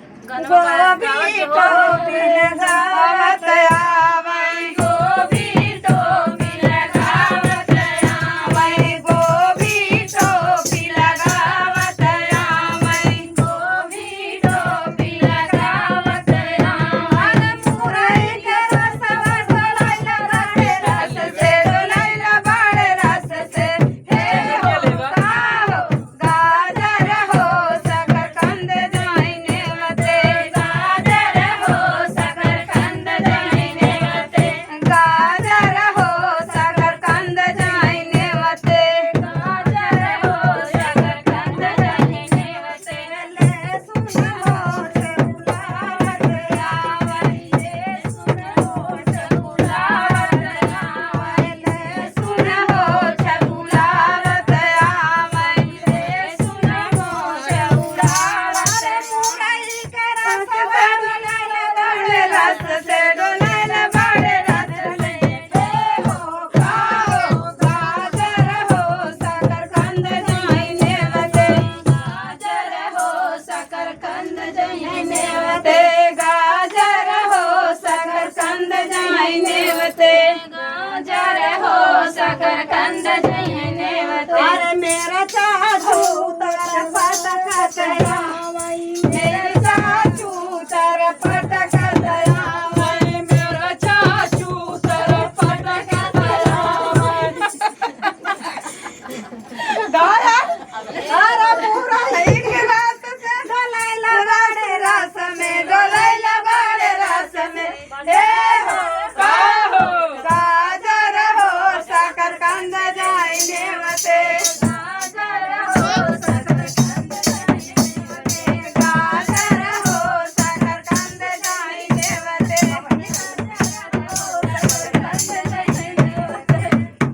गोबी टोपी लगावत आवै गोबी टोपी लगावत आवै गोबी टोपी लगावत आवै गोबी टोपी लगावत आवै मुरई के रसवा डोलाइला बाड़े रस से डोलाइला बाड़े रस से हे हो गाजर हो शकरकंद जाइने वते गाजर हो शकरकंद जाइने वते गाजर हो शकरकंद जाइने वते गाजर हो शकरकंद जाइने वते लहसुन हो चकुलावत आवै लहसुन हो चकुलावत आवै लहसुन हो चकुलावत आवै लहसुन हो चकुलावत मुरई के रसवा डोलाइला बाड़े रस से डोलाइला बाड़े रस से हे हो गाजर हो शकरकंद जाइने वते गाजर हो शकरकंद जाइने वते गाजर हो शकरकंद जाइने वते गाजर हो शकरकंद जाइने वते अरे मेरा चाचू तर पटकत आवै